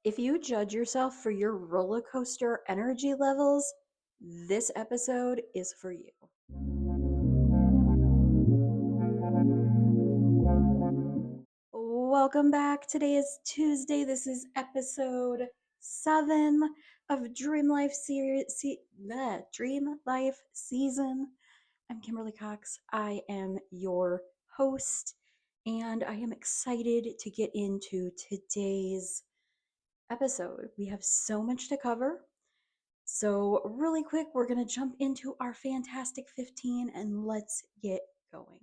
If you judge yourself for your roller coaster energy levels, this episode is for you. Welcome back. Today is Tuesday. This is episode 7 of Dream Life Dream Life season. I'm Kimberly Cox. I am your host, and I am excited to get into today's episode. We have so much to cover. So, really quick, we're going to jump into our Fantastic 15 and let's get going.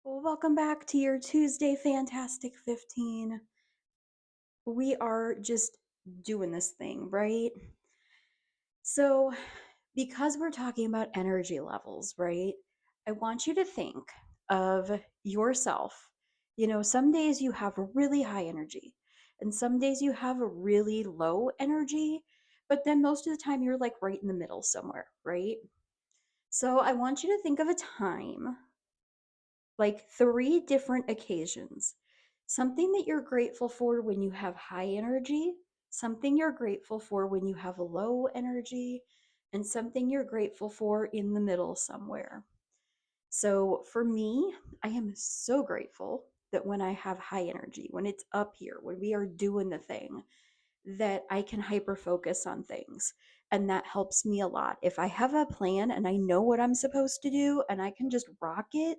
Well, welcome back to your Tuesday Fantastic 15. We are just doing this thing, right? So, because we're talking about energy levels, right? I want you to think of yourself. Some days you have really high energy, and some days you have a really low energy, but then most of the time you're like right in the middle somewhere, right? So I want you to think of a time, like 3 different occasions. Something that you're grateful for when you have high energy, something you're grateful for when you have a low energy, and something you're grateful for in the middle somewhere. So for me, I am so grateful that when I have high energy, when it's up here, when we are doing the thing, that I can hyper focus on things. And that helps me a lot. If I have a plan and I know what I'm supposed to do and I can just rock it,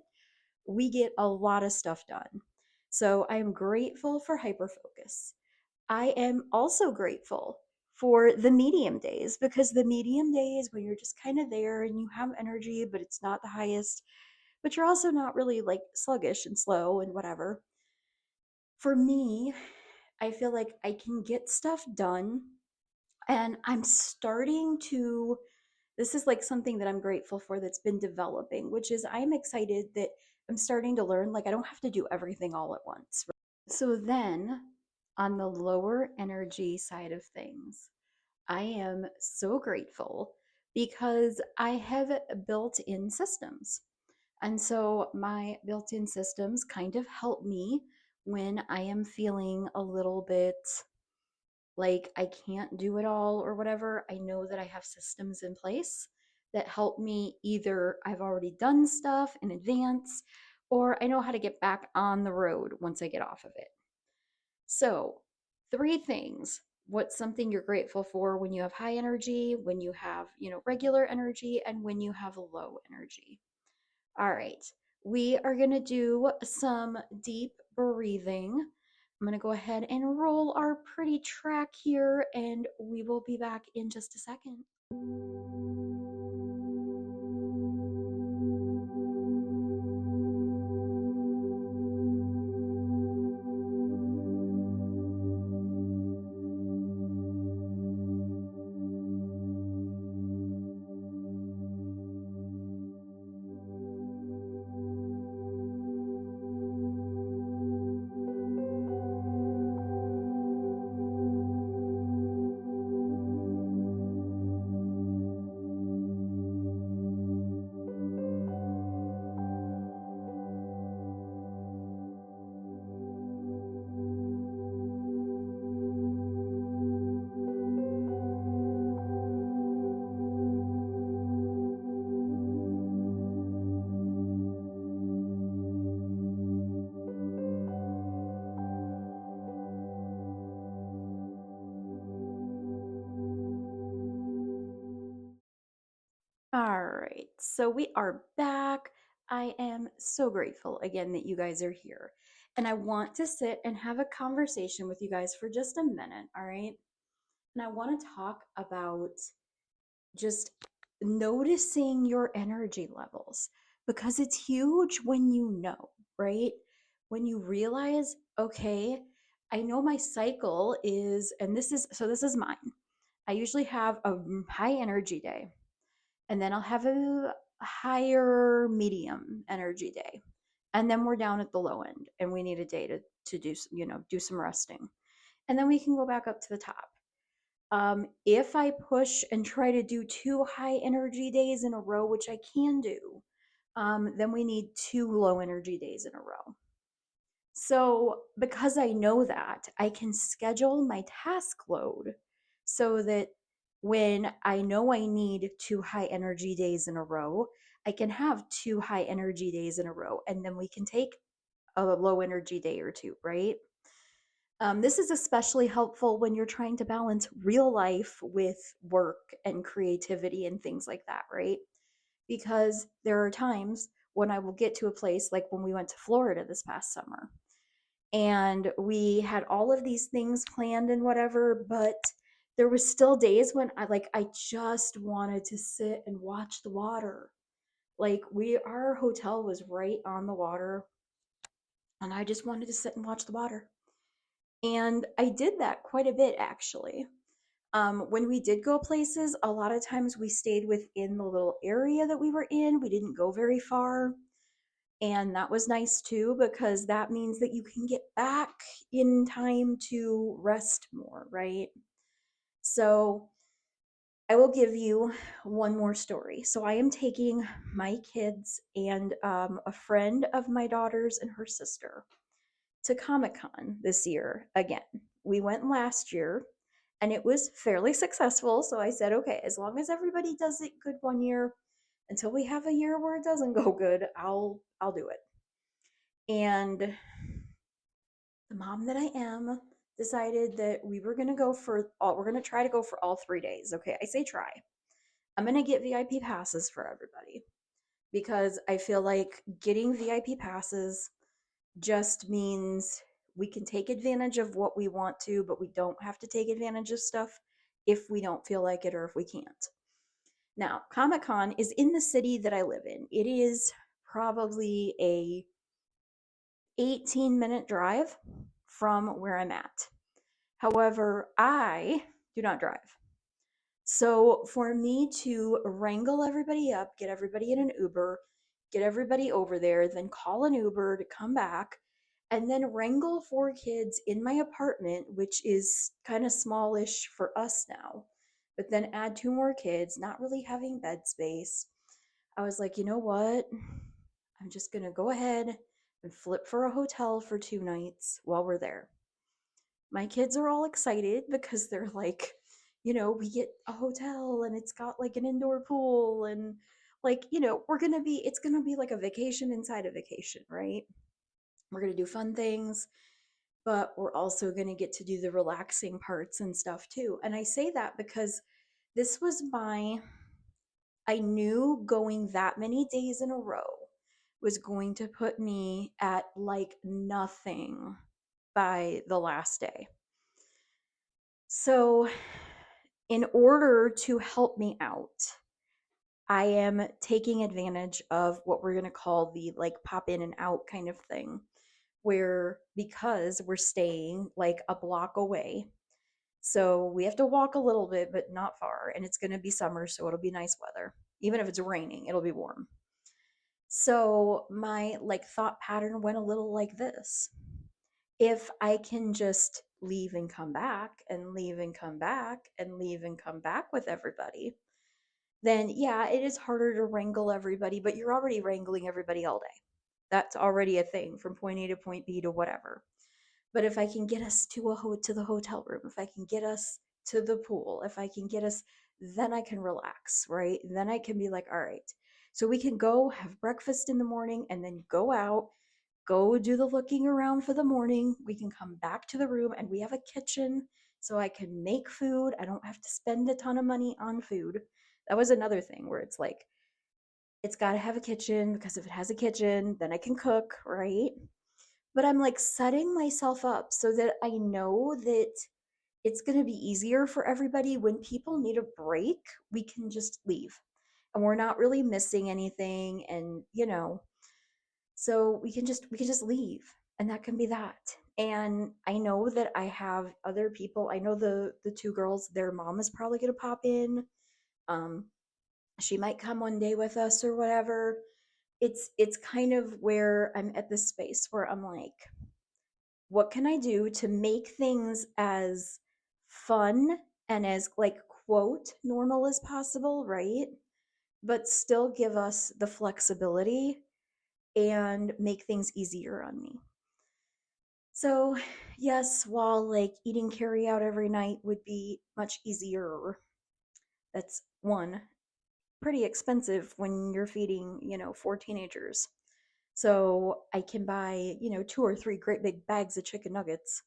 we get a lot of stuff done. So I am grateful for hyper focus. I am also grateful for the medium days, because the medium days when you're just kind of there and you have energy, but it's not the highest, but you're also not really like sluggish and slow and whatever. For me, I feel like I can get stuff done, and I'm starting to. This is like something that I'm grateful for that's been developing, which is I'm excited that I'm starting to learn like I don't have to do everything all at once. So then, on the lower energy side of things, I am so grateful because I have built in systems. And so my built in systems kind of help me when I am feeling a little bit like I can't do it all or whatever. I know that I have systems in place that help me. Either I've already done stuff in advance, or I know how to get back on the road once I get off of it. So, 3 things. What's something you're grateful for when you have high energy, when you have, regular energy, and when you have low energy. All right. We are going to do some deep breathing. I'm going to go ahead and roll our pretty track here, and we will be back in just a second. All right, so we are back. I am so grateful again that you guys are here. And I want to sit and have a conversation with you guys for just a minute, all right? And I want to talk about just noticing your energy levels, because it's huge when you know, right? When you realize, okay, I know my cycle is, and this is mine. I usually have a high energy day, and then I'll have a higher medium energy day. And then we're down at the low end and we need a day to do, do some resting. And then we can go back up to the top. If I push and try to do 2 high energy days in a row, which I can do, then we need 2 low energy days in a row. So, because I know that, I can schedule my task load so that when I know I need 2 high energy days in a row, I can have 2 high energy days in a row, and then we can take a low energy day or two, right? This is especially helpful when you're trying to balance real life with work and creativity and things like that, right? Because there are times when I will get to a place like when we went to Florida this past summer and we had all of these things planned and whatever, but there was still days when I just wanted to sit and watch the water. Like our hotel was right on the water and I just wanted to sit and watch the water. And I did that quite a bit actually. When we did go places, a lot of times we stayed within the little area that we were in. We didn't go very far. And that was nice too, because that means that you can get back in time to rest more, right? So I will give you one more story. So I am taking my kids and a friend of my daughter's and her sister to Comic Con this year again. We went last year and it was fairly successful. So I said, okay, as long as everybody does it good one year, until we have a year where it doesn't go good, I'll do it. And the mom that I am decided that we're going to try to go for all 3 days. Okay, I say try. I'm going to get VIP passes for everybody because I feel like getting VIP passes just means we can take advantage of what we want to, but we don't have to take advantage of stuff if we don't feel like it or if we can't. Now, Comic Con is in the city that I live in. It is probably a 18-minute drive from where I'm at. However, I do not drive. So for me to wrangle everybody up, get everybody in an Uber, get everybody over there, then call an Uber to come back, and then wrangle 4 kids in my apartment, which is kind of smallish for us now, but then add 2 more kids, not really having bed space. I was like, you know what? I'm just going to go ahead and flip for a hotel for 2 nights while we're there. My kids are all excited because they're like, we get a hotel and it's got like an indoor pool and like, it's going to be like a vacation inside a vacation, right? We're going to do fun things, but we're also going to get to do the relaxing parts and stuff too. And I say that because this was I knew going that many days in a row was going to put me at like nothing by the last day. So, in order to help me out, I am taking advantage of what we're going to call the like pop in and out kind of thing, where because we're staying like a block away, so we have to walk a little bit, but not far, and it's going to be summer, so it'll be nice weather. Even if it's raining, it'll be warm. So my like thought pattern went a little like this. If I can just leave and come back and leave and come back and leave and come back with everybody, then yeah, it is harder to wrangle everybody, but you're already wrangling everybody all day. That's already a thing from point A to point B to whatever. But if I can get us to the hotel room, if I can get us to the pool, if I can get us, then I can relax, right? Then I can be like, all right. So we can go have breakfast in the morning and then go out, go do the looking around for the morning. We can come back to the room and we have a kitchen so I can make food. I don't have to spend a ton of money on food. That was another thing where it's like, it's got to have a kitchen because if it has a kitchen, then I can cook, right? But I'm like setting myself up so that I know that it's going to be easier for everybody. When people need a break, we can just leave and we're not really missing anything. And, so we can just leave and that can be that. And I know that I have other people. I know the 2 girls, their mom is probably going to pop in. Um, she might come one day with us or whatever. It's kind of where I'm at this space where I'm like, what can I do to make things as fun and as like quote normal as possible, right? But still give us the flexibility and make things easier on me. So, yes, while like eating carry out every night would be much easier, that's one, pretty expensive when you're feeding, four teenagers. So I can buy, two or three great big bags of chicken nuggets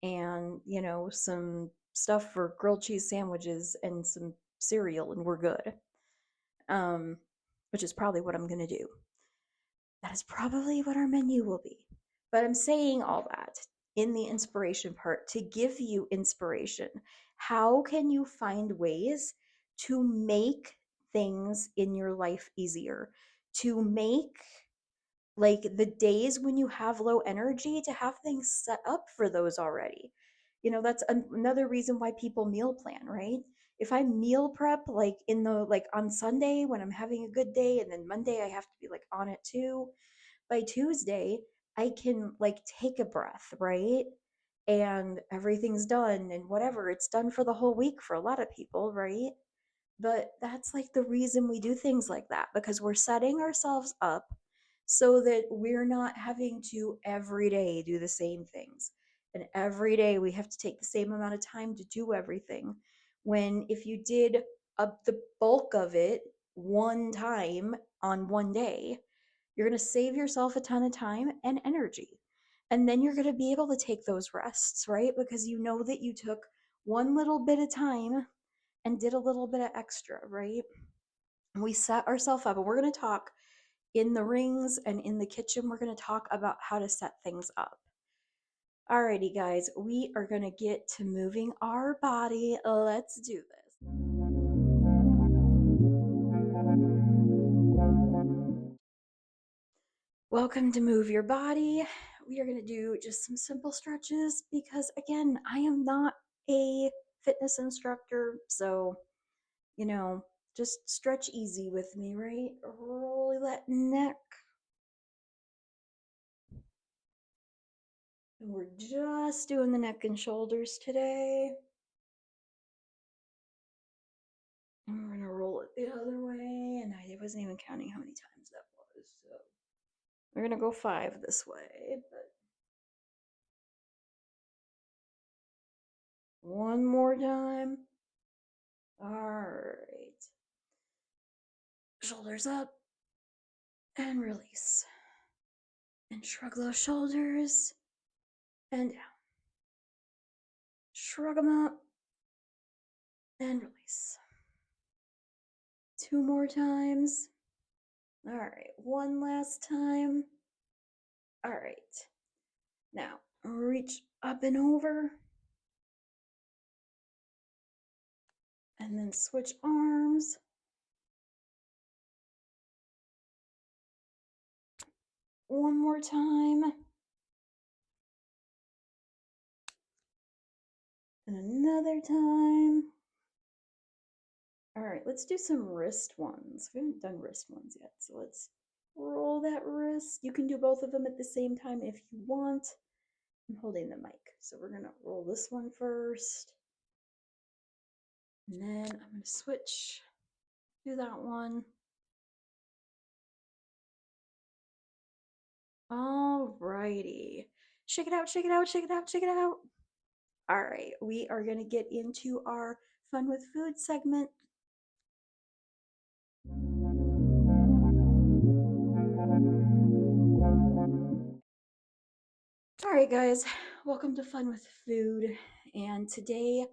and, some stuff for grilled cheese sandwiches and some cereal, and we're good. Um, which is probably what I'm going to do. That is probably what our menu will be. But I'm saying all that in the inspiration part to give you inspiration. How can you find ways to make things in your life easier? To make like the days when you have low energy, to have things set up for those already. That's another reason why people meal plan, right? If I meal prep like in the like on Sunday when I'm having a good day, and then Monday I have to be like on it too, by Tuesday I can like take a breath, right? And everything's done, and whatever, it's done for the whole week for a lot of people, right? But that's like the reason we do things like that, because we're setting ourselves up so that we're not having to every day do the same things. And every day we have to take the same amount of time to do everything. When if you did the bulk of it one time on one day, you're going to save yourself a ton of time and energy. And then you're going to be able to take those rests, right? Because you know that you took one little bit of time and did a little bit of extra, right? And we set ourselves up, and we're going to talk in the rings and in the kitchen. We're going to talk about how to set things up. Alrighty, guys, we are going to get to moving our body. Let's do this. Welcome to Move Your Body. We are going to do just some simple stretches because, again, I am not a fitness instructor. So, just stretch easy with me, right? Roll that neck. And we're just doing the neck and shoulders today. And we're going to roll it the other way. And I wasn't even counting how many times that was. So we're going to go 5 this way. But one more time. All right. Shoulders up and release. And shrug those shoulders and down. Shrug them up and release. 2 more times. All right. One last time. All right. Now, reach up and over. And then switch arms. One more time. And another time. All right, let's do some wrist ones. We haven't done wrist ones yet, so let's roll that wrist. You can do both of them at the same time if you want. I'm holding the mic, so we're gonna roll this one first. And then I'm gonna switch to that one. All righty. Shake it out, shake it out, shake it out, shake it out. All right, we are gonna get into our fun with food segment. All right, guys, welcome to Fun with Food. And today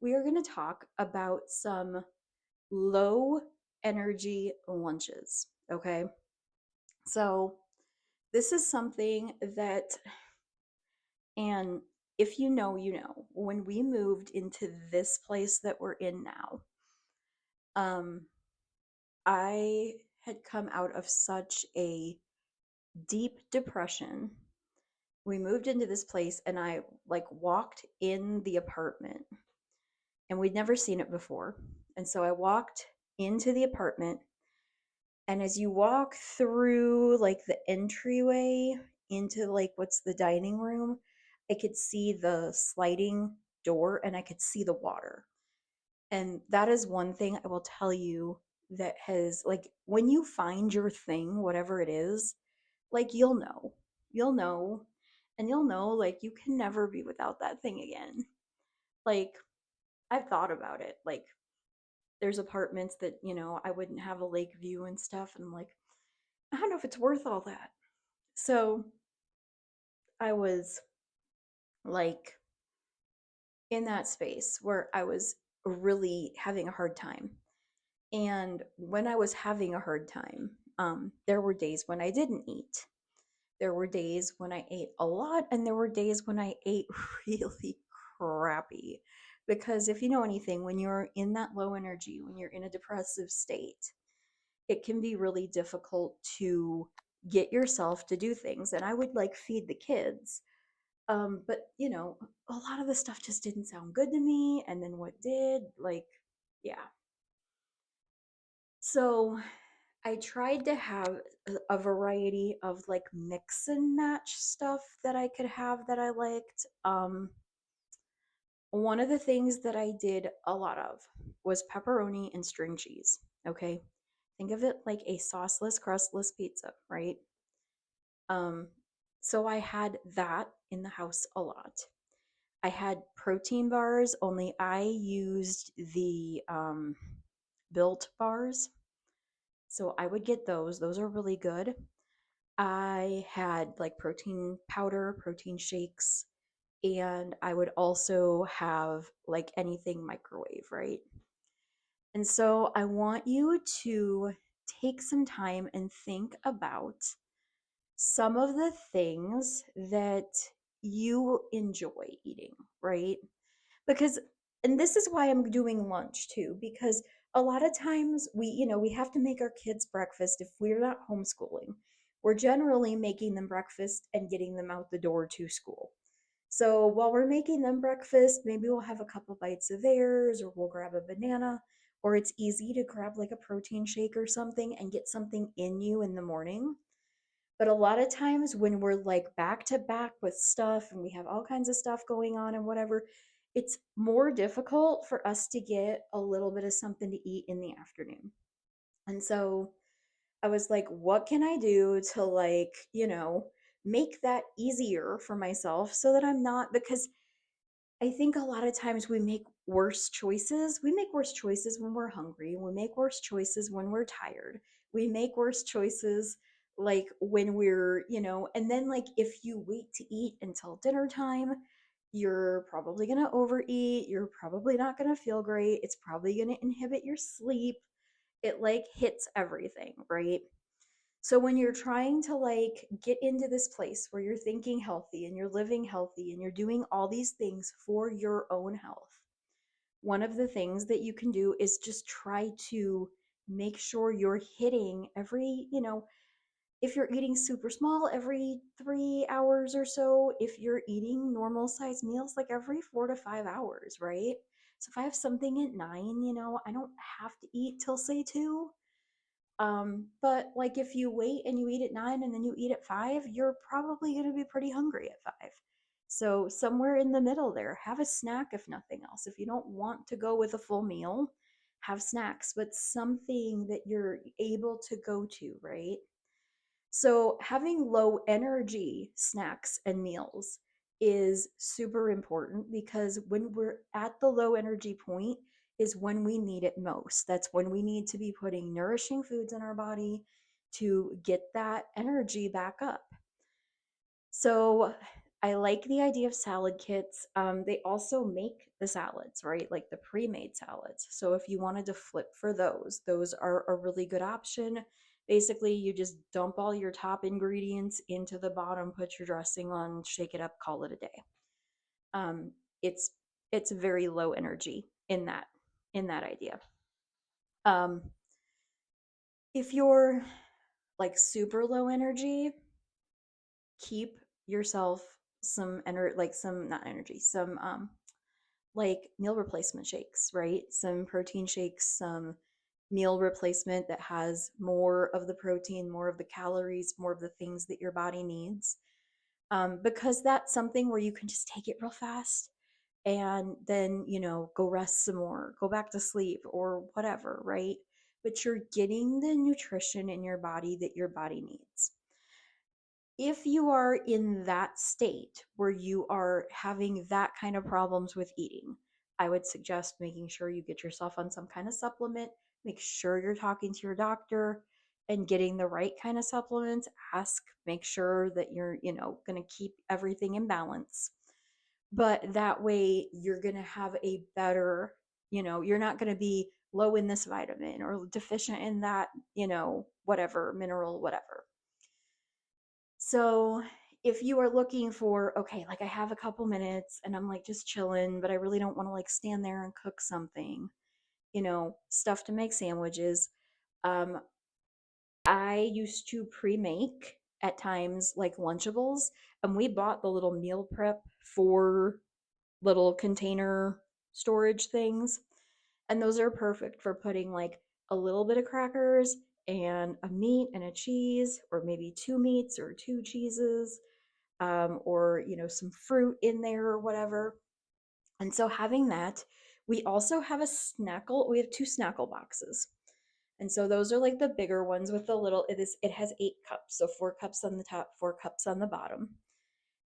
we are going to talk about some low energy lunches. Okay. So, this is something that, and if you know, when we moved into this place that we're in now, um, I had come out of such a deep depression. We moved into this place, and I like walked in the apartment, and we'd never seen it before. And so I walked into the apartment, and as you walk through like the entryway into like what's the dining room, I could see the sliding door and I could see the water. And that is one thing I will tell you that has like when you find your thing, whatever it is, like you'll know. You'll know. and you'll know, like, you can never be without that thing again. Like, I've thought about it. Like, there's apartments that, I wouldn't have a lake view and stuff. And I'm like, I don't know if it's worth all that. So I was like in that space where I was really having a hard time. And when I was having a hard time, there were days when I didn't eat. There were days when I ate a lot, and there were days when I ate really crappy. Because if you know anything, when you're in that low energy, when you're in a depressive state, it can be really difficult to get yourself to do things. And I would like feed the kids. But a lot of the stuff just didn't sound good to me. And then what did, like, yeah. So I tried to have a variety of like mix and match stuff that I could have that I liked. One of the things that I did a lot of was pepperoni and string cheese. Okay. Think of it like a sauceless, crustless pizza, right? Um, so I had that in the house a lot. I had protein bars, only I used the built bars. So I would get those. Those are really good. I had like protein powder, protein shakes, and I would also have like anything microwave, right? And so I want you to take some time and think about some of the things that you enjoy eating, right? Because, and this is why I'm doing lunch too, because a lot of times we have to make our kids breakfast if we're not homeschooling. We're generally making them breakfast and getting them out the door to school. So while we're making them breakfast, maybe we'll have a couple bites of theirs, or we'll grab a banana, or it's easy to grab like a protein shake or something and get something in you in the morning. But a lot of times when we're like back to back with stuff and we have all kinds of stuff going on and whatever, it's more difficult for us to get a little bit of something to eat in the afternoon. And so I was like, what can I do to like, make that easier for myself so that I'm not, because I think a lot of times we make worse choices. We make worse choices when we're hungry. We make worse choices when we're tired. We make worse choices like when and then like if you wait to eat until dinner time, you're probably going to overeat. You're probably not going to feel great. It's probably going to inhibit your sleep. It like hits everything, right? So when you're trying to like get into this place where you're thinking healthy and you're living healthy and you're doing all these things for your own health, one of the things that you can do is just try to make sure you're hitting every, if you're eating super small every 3 hours or so, if you're eating normal size meals like every 4 to 5 hours, right? So if I have something at 9, I don't have to eat till say 2. But like if you wait and you eat at 9 and then you eat at 5, you're probably going to be pretty hungry at 5. So somewhere in the middle there, have a snack if nothing else. If you don't want to go with a full meal, have snacks, but something that you're able to go to, right? So having low energy snacks and meals is super important because when we're at the low energy point is when we need it most. That's when we need to be putting nourishing foods in our body to get that energy back up. So I like the idea of salad kits. They also make the salads, right? Like the pre-made salads. So if you wanted to flip for those are a really good option. Basically, you just dump all your top ingredients into the bottom, put your dressing on, shake it up, call it a day. Um, it's it's very low energy in that idea. Um, if you're like super low energy, keep yourself some energy, like some not energy, some like meal replacement shakes, right? Some protein shakes, some meal replacement that has more of the protein, more of the calories, more of the things that your body needs. Because that's something where you can just take it real fast and then, go rest some more, go back to sleep or whatever, right? But you're getting the nutrition in your body that your body needs. if you are in that state where you are having that kind of problems with eating, I would suggest making sure you get yourself on some kind of supplement. Make sure you're talking to your doctor and getting the right kind of supplements. Ask, make sure that you're, going to keep everything in balance. But that way you're going to have a better, you're not going to be low in this vitamin or deficient in that, whatever mineral, whatever. So if you are looking for, okay, like I have a couple minutes and I'm like just chilling, but I really don't want to like stand there and cook something, stuff to make sandwiches. Um, I used to pre-make at times like Lunchables, and we bought the little meal prep for little container storage things. And those are perfect for putting like a little bit of crackers and a meat and a cheese, or maybe two meats or two cheeses, or some fruit in there or whatever. And so having that, we also have a snackle. We have two snackle boxes, and so those are like the bigger ones with the little. It has 8 cups, so 4 cups on the top, 4 cups on the bottom,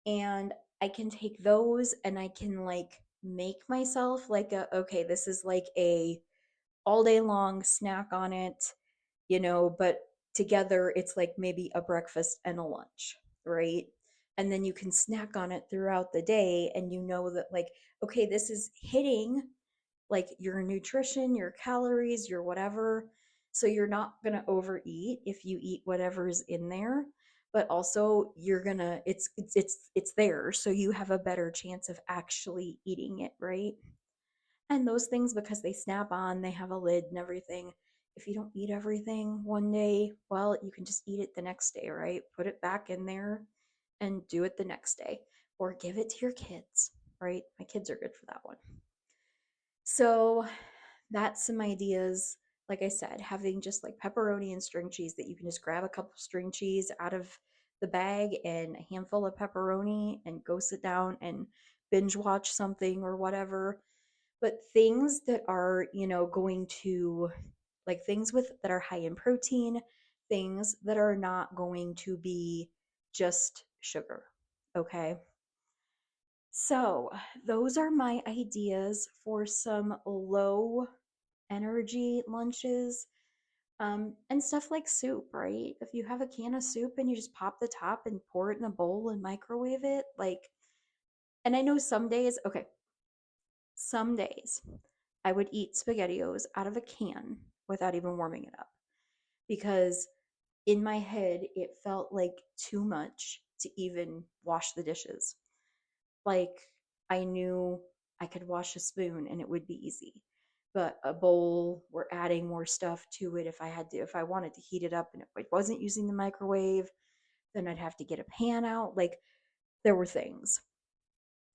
and I can take those and I can like make myself like okay, this is like a all day long snack on it, but together it's like maybe a breakfast and a lunch, right? And then you can snack on it throughout the day, and that, like, okay, this is hitting like your nutrition, your calories, your whatever. So you're not going to overeat if you eat whatever's in there, but also you're going to it's there, so you have a better chance of actually eating it, right? And those things, because they snap on, they have a lid and everything. If you don't eat everything one day, well, you can just eat it the next day, right? Put it back in there and do it the next day, or give it to your kids, right? My kids are good for that one. So that's some ideas. Like I said, having just like pepperoni and string cheese, that you can just grab a couple string cheese out of the bag and a handful of pepperoni and go sit down and binge watch something or whatever. But things that are, going to, like, things with that are high in protein, things that are not going to be just sugar. Okay. So, those are my ideas for some low energy lunches, and stuff like soup, right? If you have a can of soup and you just pop the top and pour it in a bowl and microwave it, like, and I know some days I would eat SpaghettiOs out of a can without even warming it up, because in my head it felt like too much to even wash the dishes. Like, I knew I could wash a spoon and it would be easy. But a bowl, we're adding more stuff to it. If I wanted to heat it up and if I wasn't using the microwave, then I'd have to get a pan out. Like, there were things.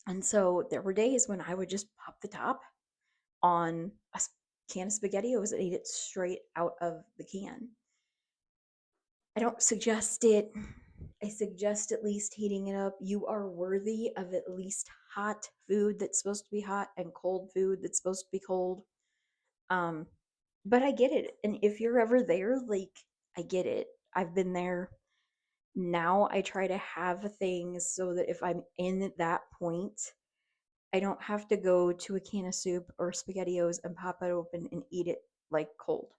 And so there were days when I would just pop the top on a can of SpaghettiOs and eat it straight out of the can. I don't suggest it. I suggest at least heating it up. You are worthy of at least hot food that's supposed to be hot and cold food that's supposed to be cold. Um, but I get it. And if you're ever there, like, I get it. I've been there. Now I try to have things so that if I'm in that point, I don't have to go to a can of soup or SpaghettiOs and pop it open and eat it like cold.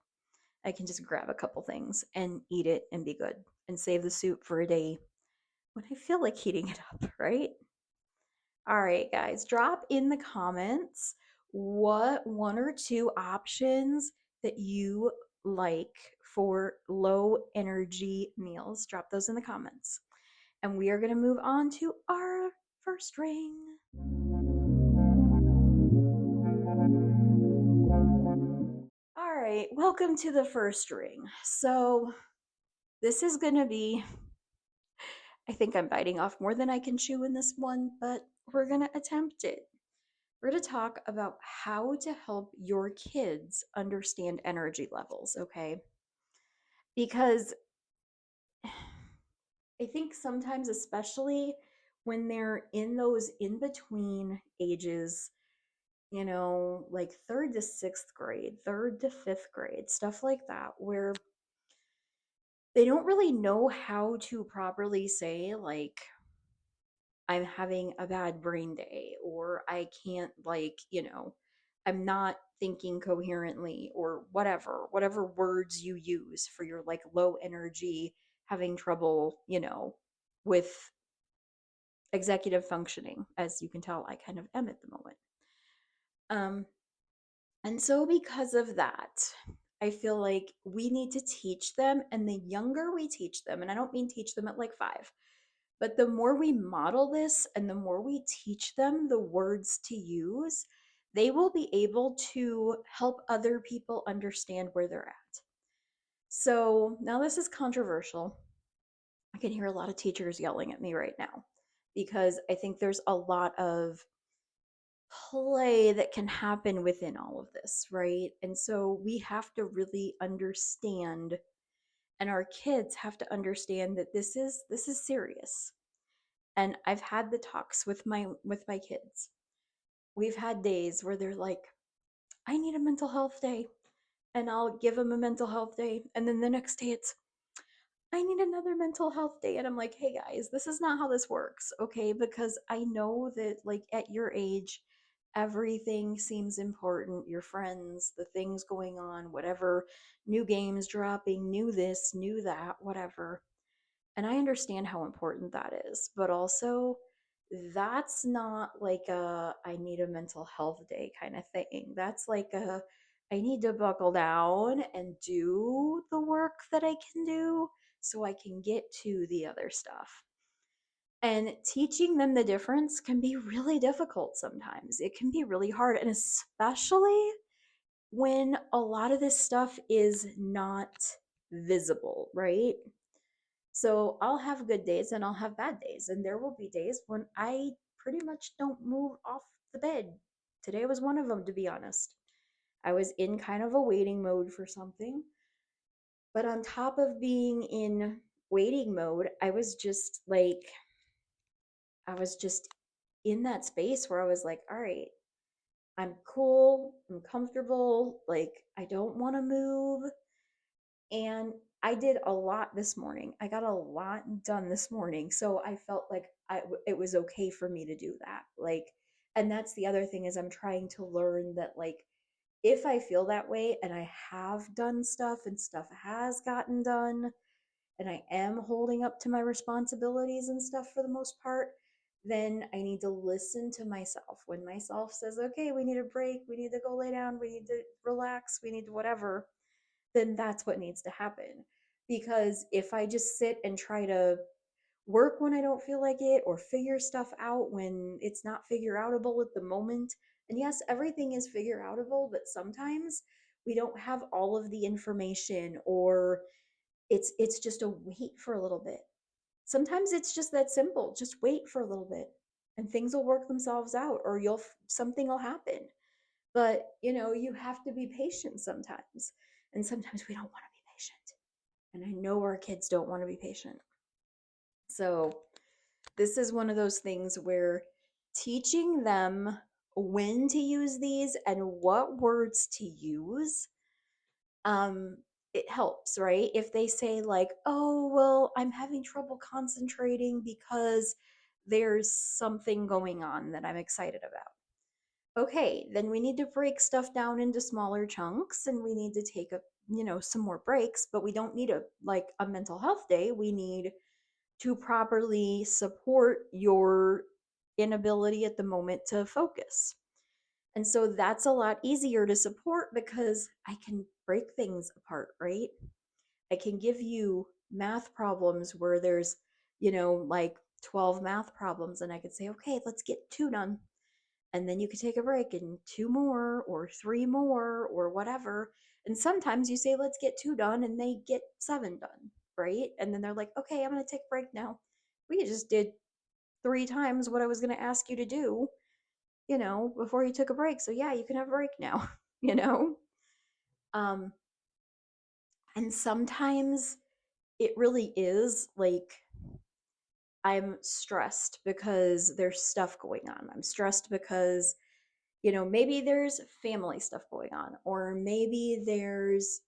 I can just grab a couple things and eat it and be good and save the soup for a day when I feel like heating it up, right? All right, guys, drop in the comments what one or two options that you like for low energy meals. Drop those in the comments. And we are going to move on to our first ring. All right, welcome to the first ring. So, this is going to be, I think I'm biting off more than I can chew in this one, but we're going to attempt it. We're going to talk about how to help your kids understand energy levels, okay? Because I think sometimes, especially when they're in those in between ages, like third to sixth grade, third to fifth grade, stuff like that, where they don't really know how to properly say, like, I'm having a bad brain day, or I can't, like, I'm not thinking coherently, or whatever words you use for your like low energy, having trouble, with executive functioning. As you can tell, I kind of am at the moment. Um, and so because of that, I feel like we need to teach them, and the younger we teach them, and I don't mean teach them at like 5, but the more we model this and the more we teach them the words to use, they will be able to help other people understand where they're at. So now this is controversial. I can hear a lot of teachers yelling at me right now because I think there's a lot of play that can happen within all of this, right? And so we have to really understand, and our kids have to understand that this is serious. And I've had the talks with my kids. We've had days where they're like, I need a mental health day, and I'll give them a mental health day, and then the next day it's, I need another mental health day. And I'm like, hey guys, this is not how this works, okay? Because I know that, like, at your age, everything seems important. Your friends, the things going on, whatever, new games dropping, new this, new that, whatever. And I understand how important that is, but also that's not like a I need a mental health day kind of thing. That's like a I need to buckle down and do the work that I can do so I can get to the other stuff. And teaching them the difference can be really difficult sometimes. It can be really hard, and especially when a lot of this stuff is not visible, right? So I'll have good days and I'll have bad days. And there will be days when I pretty much don't move off the bed. Today was one of them, to be honest. I was in kind of a waiting mode for something. But on top of being in waiting mode, I was just in that space where I was like, all right, I'm cool, I'm comfortable, like, I don't want to move. And I did a lot this morning. I got a lot done this morning. So I felt like it was okay for me to do that. Like, and that's the other thing, is I'm trying to learn that, like, if I feel that way and I have done stuff and stuff has gotten done and I am holding up to my responsibilities and stuff for the most part, then I need to listen to myself. When myself says, okay, we need a break, we need to go lay down, we need to relax, we need to whatever, then that's what needs to happen. Because if I just sit and try to work when I don't feel like it, or figure stuff out when it's not figure outable at the moment, and yes, everything is figure outable, but sometimes we don't have all of the information, or it's just a wait for a little bit. Sometimes it's just that simple. Just wait for a little bit and things will work themselves out, or something will happen. But, you have to be patient sometimes. And sometimes we don't want to be patient. And I know our kids don't want to be patient. So, this is one of those things where teaching them when to use these and what words to use, um, it helps, right? If they say, like, oh, well, I'm having trouble concentrating because there's something going on that I'm excited about. Okay, then we need to break stuff down into smaller chunks, and we need to take some more breaks, but we don't need a mental health day. We need to properly support your inability at the moment to focus. And so that's a lot easier to support because I can break things apart, right? I can give you math problems where there's, like 12 math problems, and I could say, okay, let's get 2 done, and then you could take a break and 2 more or 3 more or whatever. And sometimes you say, let's get 2 done, and they get 7 done, right? And then they're like, okay, I'm going to take a break now. We just did 3 times what I was going to ask you to do, before you took a break. So yeah, you can have a break now, you know? Um, and sometimes it really is like, I'm stressed because there's stuff going on. I'm stressed because maybe there's family stuff going on, or maybe there's,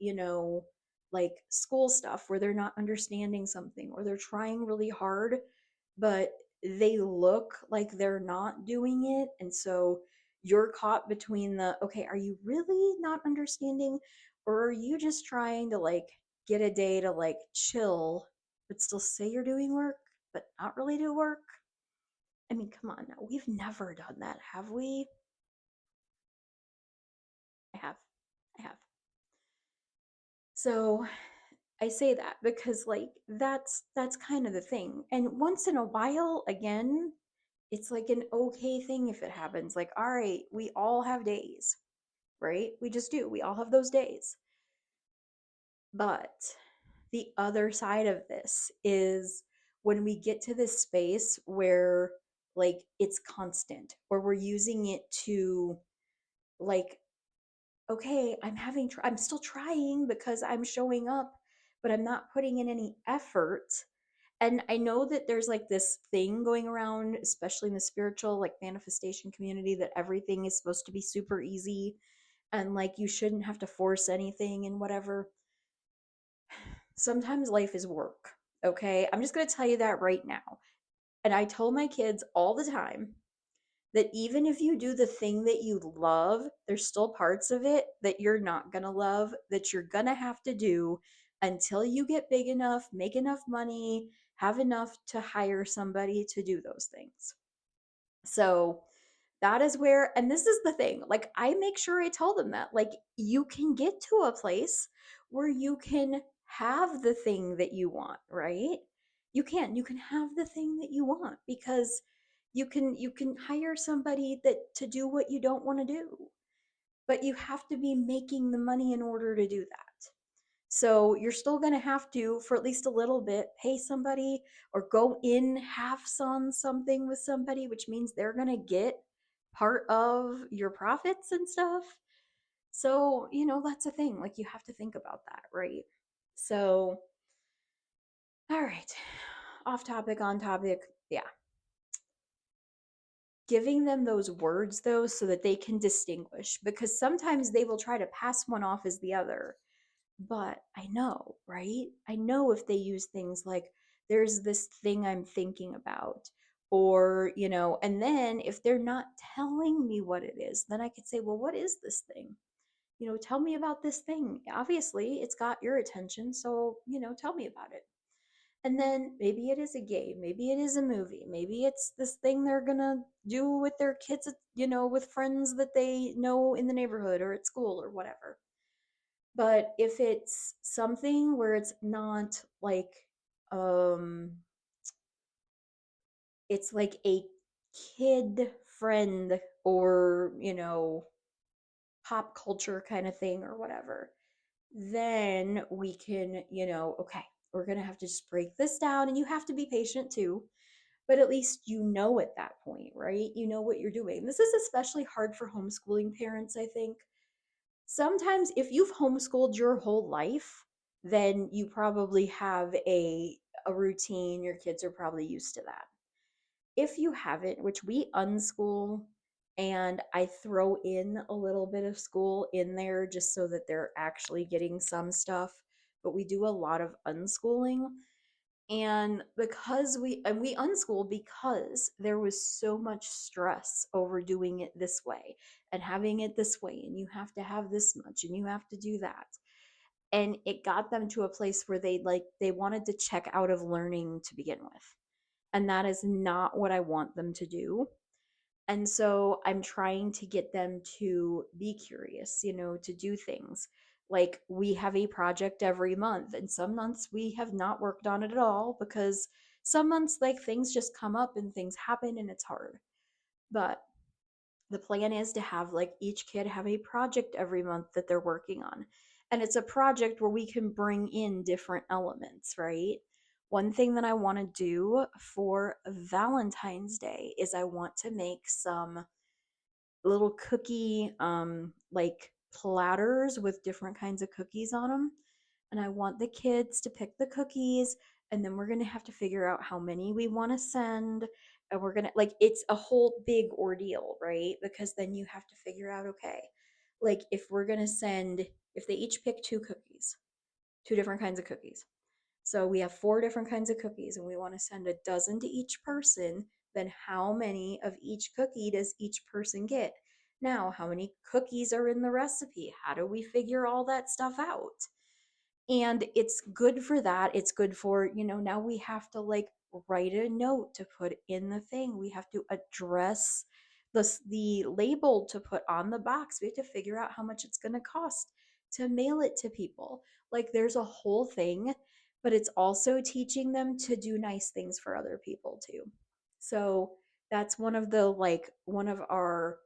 like school stuff where they're not understanding something or they're trying really hard, but they look like they're not doing it. And so you're caught between the, okay, are you really not understanding? Or are you just trying to like get a day to like chill, but still say you're doing work, but not really do work? I mean, come on now. We've never done that, have we? I have. I have. So I say that because like that's kind of the thing. And once in a while, again, it's like an okay thing if it happens. Like, all right, we all have days, right? We just do. We all have those days. But the other side of this is when we get to this space where like it's constant, or we're using it to like, okay, I'm still trying because I'm showing up, but I'm not putting in any effort. And I know that there's like this thing going around, especially in the spiritual like manifestation community, that everything is supposed to be super easy and like you shouldn't have to force anything and whatever. Sometimes life is work. Okay. I'm just going to tell you that right now. And I tell my kids all the time that even if you do the thing that you love, there's still parts of it that you're not going to love, that you're going to have to do until you get big enough, make enough money, have enough to hire somebody to do those things. So that is where, and this is the thing, like I make sure I tell them that, like, you can get to a place where you can have the thing that you want, right? You can have the thing that you want because you can hire somebody that to do what you don't want to do, but you have to be making the money in order to do that. So you're still going to have to, for at least a little bit, pay somebody or go in halves on something with somebody, which means they're going to get part of your profits and stuff. So, that's a thing. Like you have to think about that, right? So, all right. Off topic, on topic. Yeah. Giving them those words though so that they can distinguish, because sometimes they will try to pass one off as the other. But I know, right? I know if they use things like, there's this thing I'm thinking about, or, and then if they're not telling me what it is, then I could say, well, what is this thing? Tell me about this thing. Obviously, it's got your attention. So, tell me about it. And then maybe it is a game, maybe it is a movie, maybe it's this thing they're gonna do with their kids, with friends that they know in the neighborhood or at school or whatever. But if it's something where it's not like, um, it's like a kid friend or, pop culture kind of thing or whatever, then we can, okay, we're going to have to just break this down, and you have to be patient too. But at least at that point, right? You know what you're doing. This is especially hard for homeschooling parents, I think. Sometimes if you've homeschooled your whole life, then you probably have a routine. Your kids are probably used to that. If you haven't, which we unschool, and I throw in a little bit of school in there just so that they're actually getting some stuff, but we do a lot of unschooling. And we unschool because there was so much stress over doing it this way and having it this way, and you have to have this much and you have to do that. And it got them to a place where they wanted to check out of learning to begin with. And that is not what I want them to do. And so I'm trying to get them to be curious, to do things. Like we have a project every month, and some months we have not worked on it at all because some months like things just come up and things happen and it's hard. But the plan is to have like each kid have a project every month that they're working on. And it's a project where we can bring in different elements, right? One thing that I want to do for Valentine's Day is I want to make some little cookie like platters with different kinds of cookies on them, and I want the kids to pick the cookies, and then we're going to have to figure out how many we want to send, and we're going to like, it's a whole big ordeal, right? Because then you have to figure out, okay, like if we're going to send, if they each pick two cookies, 2 different kinds of cookies. So we have 4 different kinds of cookies and we want to send a dozen to each person. Then how many of each cookie does each person get? Now, how many cookies are in the recipe? How do we figure all that stuff out? And it's good for that. It's good for, now we have to like write a note to put in the thing. We have to address the label to put on the box. We have to figure out how much it's going to cost to mail it to people. Like there's a whole thing, but it's also teaching them to do nice things for other people too. So that's one of our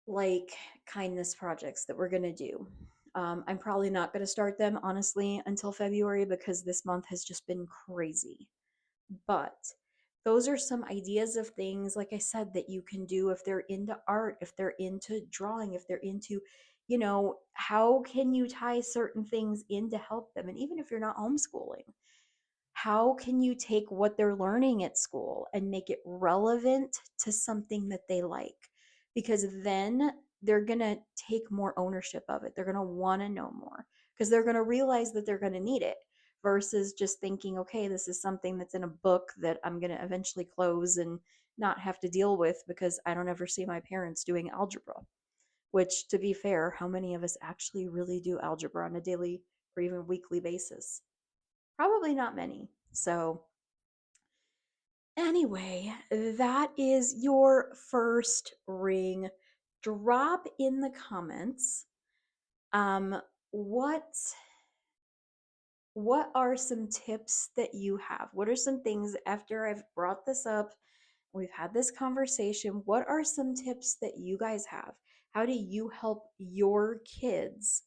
like kindness projects that we're going to do. I'm probably not going to start them honestly until February because this month has just been crazy. But those are some ideas of things, like I said, that you can do if they're into art, if they're into drawing, if they're into, how can you tie certain things in to help them? And even if you're not homeschooling, how can you take what they're learning at school and make it relevant to something that they like? Because then they're going to take more ownership of it. They're going to want to know more because they're going to realize that they're going to need it versus just thinking, okay, this is something that's in a book that I'm going to eventually close and not have to deal with because I don't ever see my parents doing algebra. Which, to be fair, how many of us actually really do algebra on a daily or even weekly basis? Probably not many. So, anyway, that is your first ring. Drop in the comments um what what are some tips that you have? What are some things after I've brought this up, we've had this conversation, what are some tips that you guys have? How do you help your kids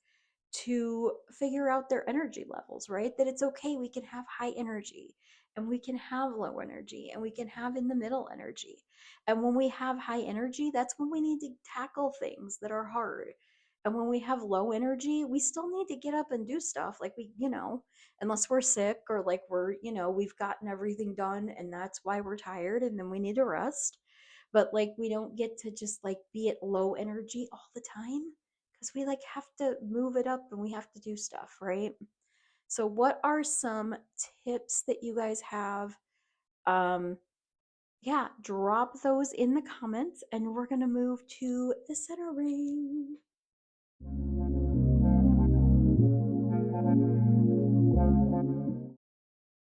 to figure out their energy levels, right? That it's okay. We can have high energy and we can have low energy and we can have in the middle energy. And when we have high energy, that's when we need to tackle things that are hard. And when we have low energy, we still need to get up and do stuff like unless we're sick or like we've gotten everything done and that's why we're tired and then we need to rest. But like we don't get to just like be at low energy all the time because we like have to move it up and we have to do stuff, right? So what are some tips that you guys have? Um yeah, drop those in the comments and we're going to move to the center ring.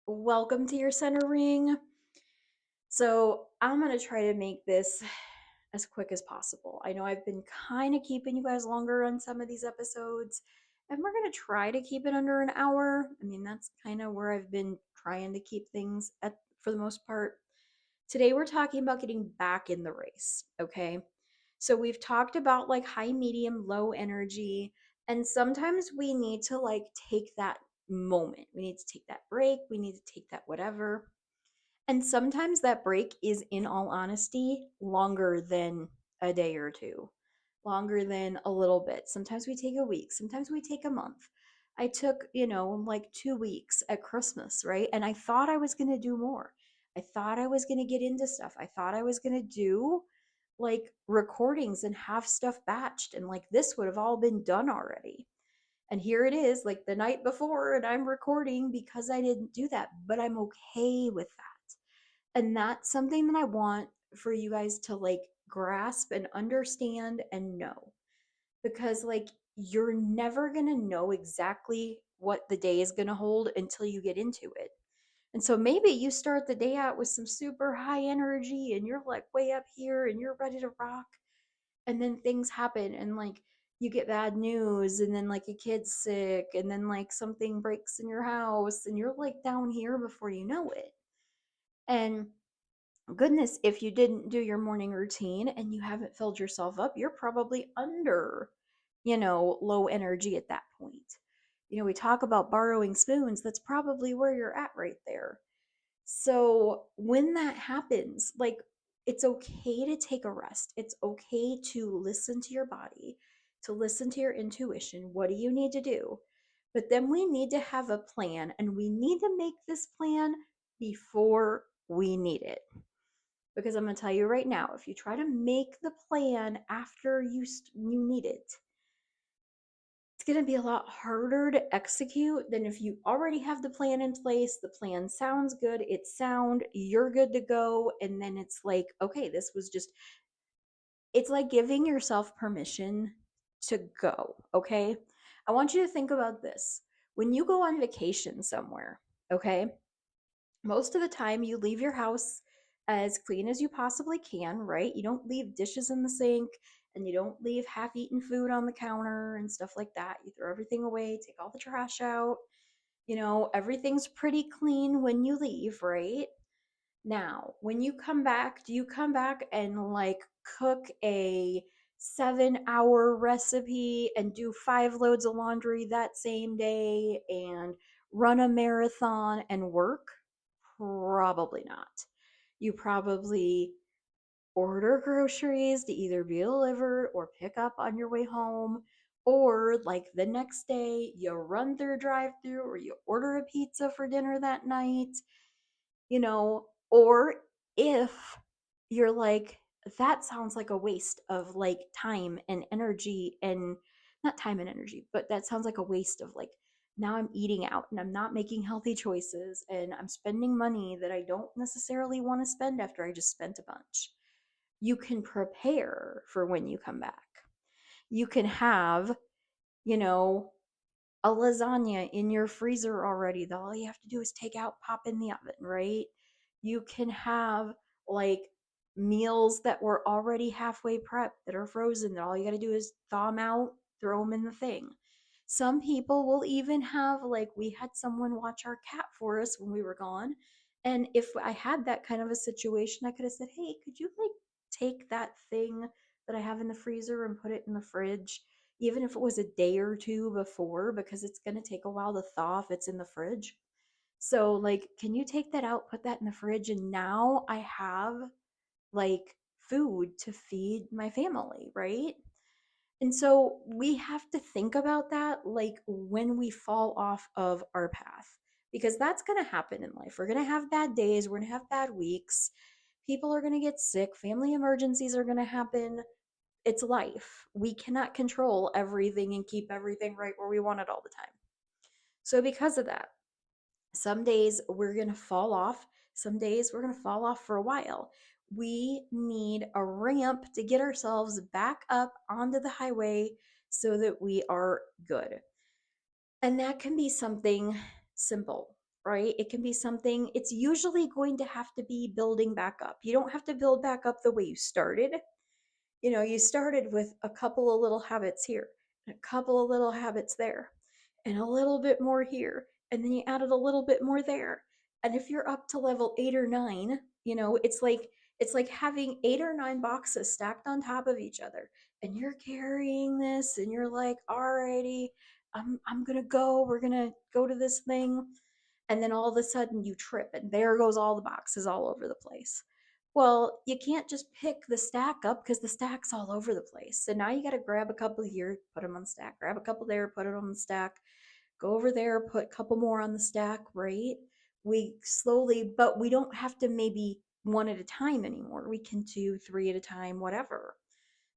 Welcome to your center ring. So I'm going to try to make this as quick as possible. I know I've been kind of keeping you guys longer on some of these episodes, and we're going to try to keep it under an hour. I mean, that's kind of where I've been trying to keep things at for the most part. Today we're talking about getting back in the race, okay? So we've talked about like high, medium, low energy, and sometimes we need to like take that moment. We need to take that break, we need to take that whatever. And sometimes that break is, in all honesty, longer than a day or two, longer than a little bit. Sometimes we take a week, sometimes we take a month. I took, like 2 weeks at Christmas, right? And I thought I was going to do more. I thought I was going to get into stuff. I thought I was going to do like recordings and have stuff batched. And like this would have all been done already. And here it is, like the night before, and I'm recording because I didn't do that. But I'm okay with that. And that's something that I want for you guys to like grasp and understand and know. Because like you're never going to know exactly what the day is going to hold until you get into it. And so maybe you start the day out with some super high energy and you're like way up here and you're ready to rock. And then things happen and like you get bad news and then like a kid's sick and then like something breaks in your house and you're like down here before you know it. And goodness, if you didn't do your morning routine and you haven't filled yourself up, you're probably under, low energy at that point. We talk about borrowing spoons. That's probably where you're at right there. So when that happens, like it's okay to take a rest. It's okay to listen to your body, to listen to your intuition. What do you need to do? But then we need to have a plan and we need to make this plan before we need it. Because I'm going to tell you right now, if you try to make the plan after you need it, it's going to be a lot harder to execute than if you already have the plan in place. The plan sounds good, it's sound, you're good to go. And then it's like, okay, this was just, it's like giving yourself permission to go. Okay. I want you to think about this. When you go on vacation somewhere, okay, most of the time you leave your house as clean as you possibly can, right? You don't leave dishes in the sink and you don't leave half eaten food on the counter and stuff like that. You throw everything away, take all the trash out. Everything's pretty clean when you leave, right? Now, when you come back, do you come back and like cook a 7-hour recipe and do 5 loads of laundry that same day and run a marathon and work? Probably not. You probably order groceries to either be delivered or pick up on your way home. Or, like the next day, you run through a drive through or you order a pizza for dinner that night, or if you're like, that sounds like a waste of like time and energy, and not time and energy, but that sounds like a waste of like, now I'm eating out and I'm not making healthy choices and I'm spending money that I don't necessarily want to spend after I just spent a bunch. You can prepare for when you come back. You can have, you know, a lasagna in your freezer already that all you have to do is take out, pop in the oven, right? You can have like meals that were already halfway prepped that are frozen that all you got to do is thaw them out, throw them in the thing. Some people will even have, like, we had someone watch our cat for us when we were gone. And if I had that kind of a situation, I could have said, hey, could you like take that thing that I have in the freezer and put it in the fridge? Even if it was a day or two before, because it's going to take a while to thaw if it's in the fridge. So, like, can you take that out, put that in the fridge? And now I have like food to feed my family, right? And so we have to think about that like when we fall off of our path, because that's going to happen in life. We're going to have bad days, we're going to have bad weeks. People are going to get sick, family emergencies are going to happen. It's life. We cannot control everything and keep everything right where we want it all the time. So, because of that, some days we're going to fall off. Some days we're going to fall off for a while. We need a ramp to get ourselves back up onto the highway so that we are good. And that can be something simple, right? It can be something, it's usually going to have to be building back up. You don't have to build back up the way you started. You started with a couple of little habits here, and a couple of little habits there, and a little bit more here, and then you added a little bit more there. And if you're up to level 8 or 9, it's like having 8 or 9 boxes stacked on top of each other. And you're carrying this and you're like, "Alrighty, I'm going to go. We're going to go to this thing." And then all of a sudden you trip and there goes all the boxes all over the place. Well, you can't just pick the stack up because the stack's all over the place. So now you got to grab a couple here, put them on the stack, grab a couple there, put it on the stack, go over there, put a couple more on the stack, right? We slowly, but we don't have to maybe one at a time anymore. We can do 3 at a time, whatever.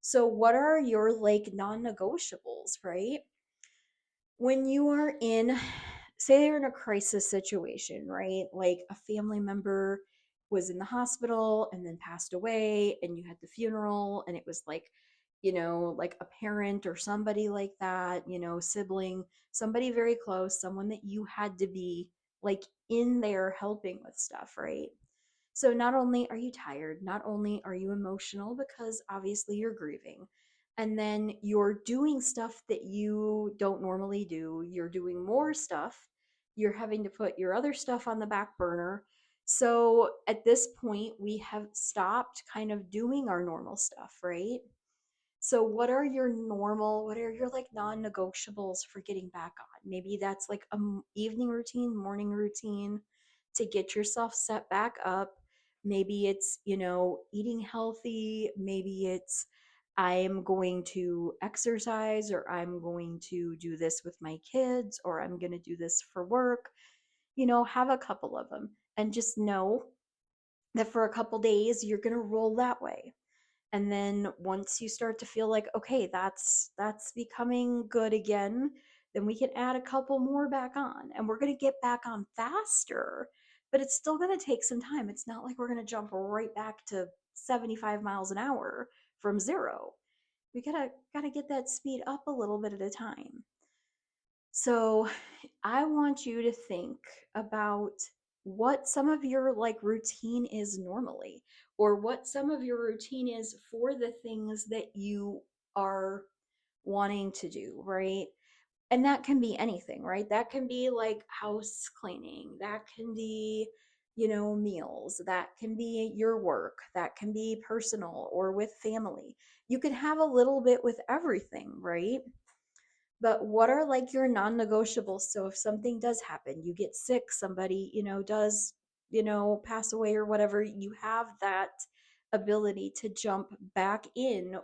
So, what are your like non negotiables, right? When you are in, say you're in a crisis situation, right? Like a family member was in the hospital and then passed away, and you had the funeral, and it was like, like a parent or somebody like that, sibling, somebody very close, someone that you had to be like in there helping with stuff, right? So not only are you tired, not only are you emotional because obviously you're grieving, and then you're doing stuff that you don't normally do, you're doing more stuff, you're having to put your other stuff on the back burner. So at this point, we have stopped kind of doing our normal stuff, right? So what are your like non-negotiables for getting back on? Maybe that's like a evening routine, morning routine to get yourself set back up. Maybe it's, eating healthy. Maybe it's I'm going to exercise, or I'm going to do this with my kids, or I'm going to do this for work. Have a couple of them and just know that for a couple days you're going to roll that way. And then once you start to feel like, okay, that's becoming good again, then we can add a couple more back on. And we're going to get back on faster, but it's still going to take some time. It's not like we're going to jump right back to 75 miles an hour from zero. We gotta get that speed up a little bit at a time. So I want you to think about what some of your like routine is normally, or what some of your routine is for the things that you are wanting to do, right? And that can be anything, right? That can be like house cleaning, that can be, meals, that can be your work, that can be personal or with family. You can have a little bit with everything, right? But what are like your non-negotiables? So if something does happen, you get sick, somebody, does, pass away or whatever, you have that ability to jump back in.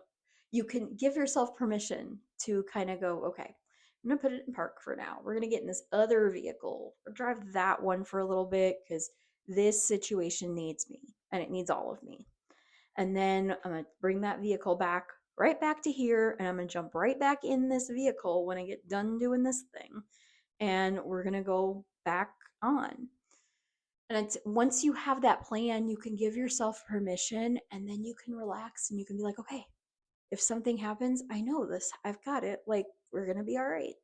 You can give yourself permission to kind of go, okay, I'm going to put it in park for now. We're going to get in this other vehicle or drive that one for a little bit because this situation needs me and it needs all of me. And then I'm going to bring that vehicle back right back to here, and I'm going to jump right back in this vehicle when I get done doing this thing, and we're going to go back on. And it's, once you have that plan, you can give yourself permission, and then you can relax and you can be like, okay, if something happens, I know this, I've got it, like we're going to be all right.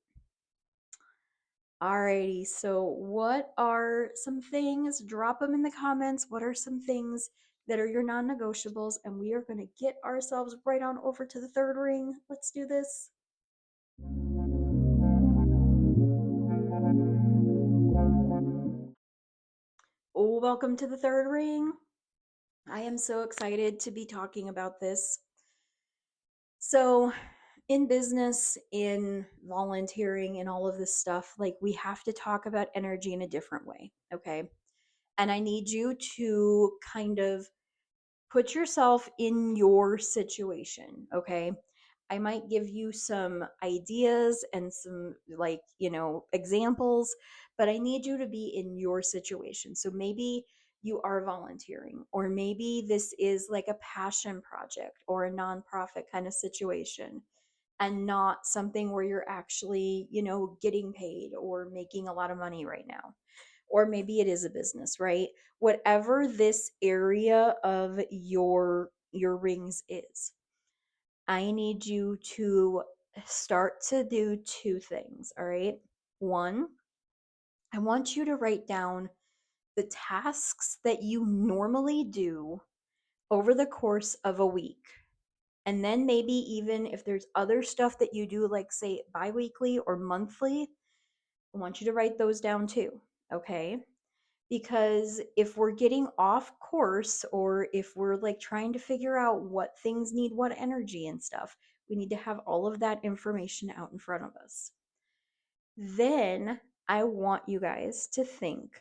Alrighty, so what are some things? Drop them in the comments. What are some things that are your non negotiables? And we are going to get ourselves right on over to the third ring. Let's do this. Oh, welcome to the third ring. I am so excited to be talking about this. So, in business, in volunteering, and all of this stuff, like we have to talk about energy in a different way. Okay. And I need you to kind of put yourself in your situation, okay? I might give you some ideas and some, like, examples, but I need you to be in your situation. So maybe you are volunteering, or maybe this is like a passion project or a nonprofit kind of situation, and not something where you're actually, getting paid or making a lot of money right now. Or maybe it is a business, right? Whatever this area of your rings is, I need you to start to do two things, all right? One, I want you to write down the tasks that you normally do over the course of a week. And then maybe even if there's other stuff that you do, like say biweekly or monthly, I want you to write those down too, okay? Because if we're getting off course, or if we're like trying to figure out what things need what energy and stuff, we need to have all of that information out in front of us. Then I want you guys to think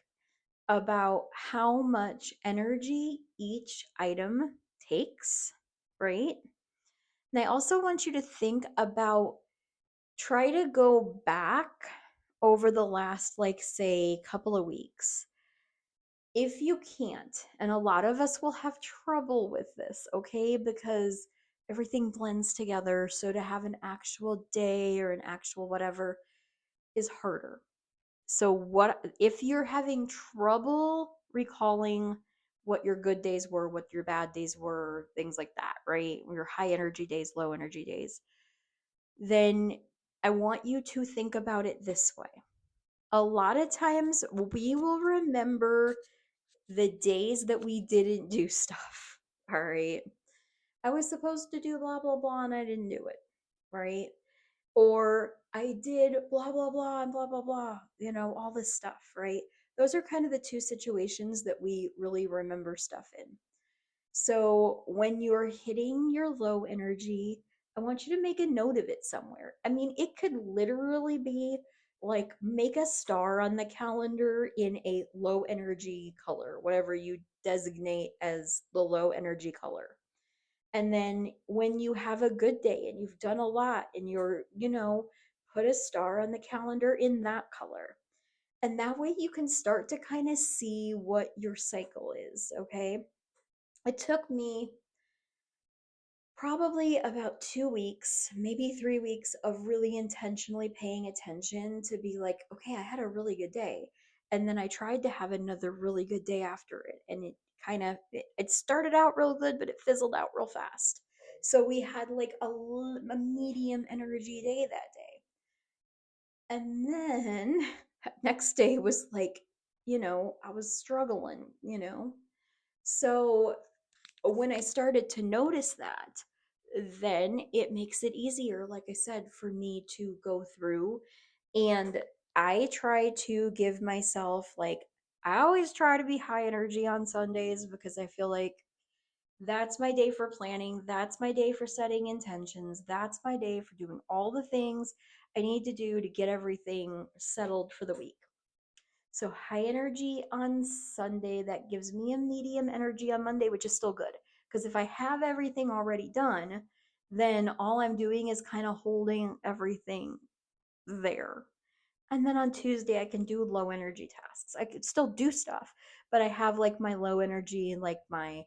about how much energy each item takes, right? And I also want you to think about, try to go back over the last, like, say, couple of weeks. If you can't, and a lot of us will have trouble with this, okay, because everything blends together. So to have an actual day or an actual whatever is harder. So, what if you're having trouble recalling what your good days were, what your bad days were, things like that, right? Your high energy days, low energy days, then I want you to think about it this way. A lot of times we will remember the days that we didn't do stuff. All right. I was supposed to do blah, blah, blah, and I didn't do it. Right. Or I did blah, blah, blah, and blah, blah, blah, all this stuff. Right. Those are kind of the two situations that we really remember stuff in. So when you're hitting your low energy, I want you to make a note of it somewhere. I mean, it could literally be like, make a star on the calendar in a low energy color, whatever you designate as the low energy color. And then when you have a good day and you've done a lot and you're, put a star on the calendar in that color. And that way you can start to kind of see what your cycle is, okay? It took me Probably about 2 weeks, maybe 3 weeks of really intentionally paying attention to be like, okay, I had a really good day. And then I tried to have another really good day after it. And it started out real good, but it fizzled out real fast. So we had like a medium energy day that day. And then next day was like, I was struggling. So when I started to notice that, then it makes it easier, like I said, for me to go through. And I try to give myself, like, I always try to be high energy on Sundays because I feel like that's my day for planning. That's my day for setting intentions. That's my day for doing all the things I need to do to get everything settled for the week. So high energy on Sunday, that gives me a medium energy on Monday, which is still good. Because if I have everything already done, then all I'm doing is kind of holding everything there. And then on Tuesday, I can do low energy tasks. I could still do stuff, but I have like my low energy and like my,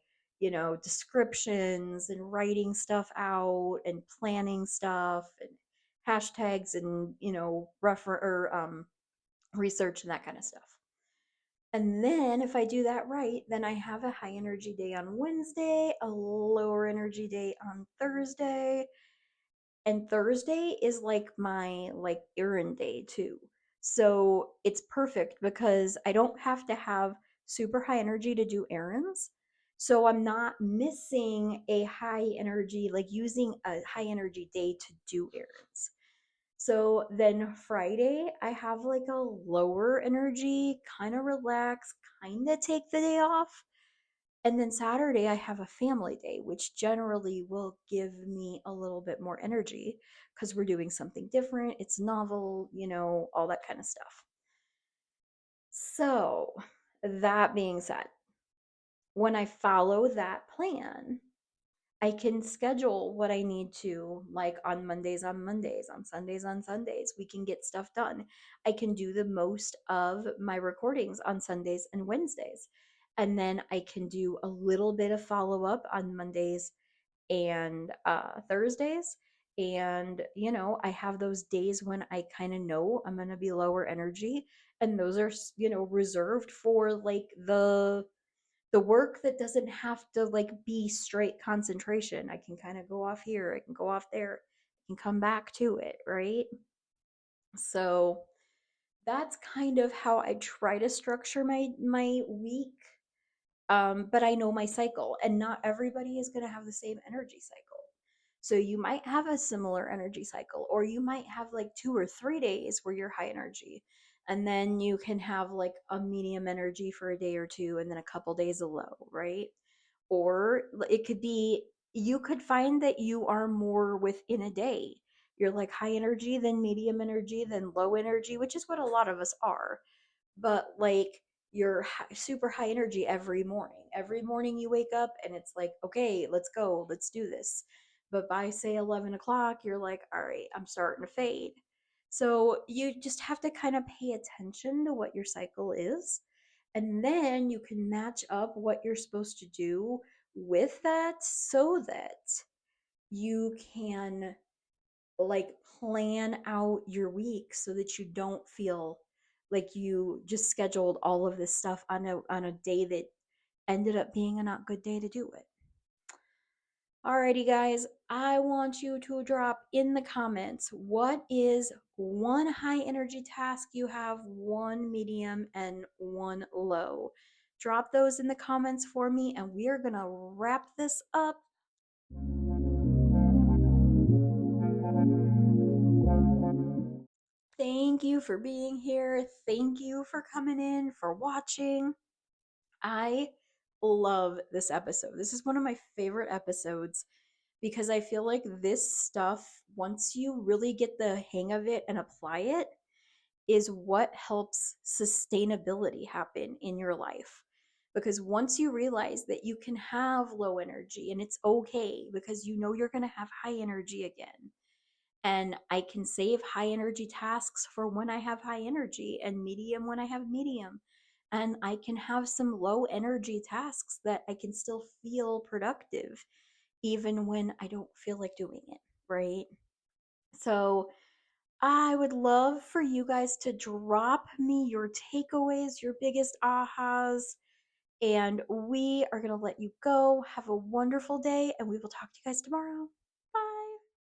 descriptions and writing stuff out and planning stuff and hashtags and, refer or research and that kind of stuff. And then if I do that right, then I have a high energy day on Wednesday, a lower energy day on Thursday, and Thursday is like my like errand day too. So it's perfect because I don't have to have super high energy to do errands. So I'm not missing a high energy, like using a high energy day to do errands. So then Friday, I have like a lower energy, kind of relax, kind of take the day off. And then Saturday, I have a family day, which generally will give me a little bit more energy because we're doing something different. It's novel, all that kind of stuff. So, that being said, when I follow that plan, I can schedule what I need to, like on Mondays, on Sundays. We can get stuff done. I can do the most of my recordings on Sundays and Wednesdays. And then I can do a little bit of follow up on Mondays and Thursdays. And, I have those days when I kind of know I'm going to be lower energy. And those are, reserved for like the work that doesn't have to like be straight concentration. I can kind of go off here, I can go off there, I can come back to it, right? So that's kind of how I try to structure my week. But I know my cycle, and not everybody is going to have the same energy cycle. So you might have a similar energy cycle, or you might have like 2 or 3 days where you're high energy, and then you can have like a medium energy for a day or two, and then a couple days of low, right? Or it could be you could find that you are more within a day. You're like high energy, then medium energy, then low energy, which is what a lot of us are, but like you're super high energy every morning. Every morning you wake up and it's like, okay, let's go, let's do this. But by say 11 o'clock, you're like, all right, I'm starting to fade. So you just have to kind of pay attention to what your cycle is. And then you can match up what you're supposed to do with that so that you can like plan out your week so that you don't feel like you just scheduled all of this stuff on a day that ended up being a not good day to do it. Alrighty guys, I want you to drop in the comments what is one high energy task you have, one medium, and one low. Drop those in the comments for me, and we are gonna wrap this up. Thank you for being here. Thank you for coming in, for watching. I love this episode. This is one of my favorite episodes because I feel like this stuff, once you really get the hang of it and apply it, is what helps sustainability happen in your life. Because once you realize that you can have low energy and it's okay because you know you're going to have high energy again, and I can save high energy tasks for when I have high energy and medium when I have medium. And I can have some low energy tasks that I can still feel productive. even when I don't feel like doing it, right? So, I would love for you guys to drop me your takeaways, your biggest ahas, and we are going to let you go. Have a wonderful day, and we will talk to you guys tomorrow.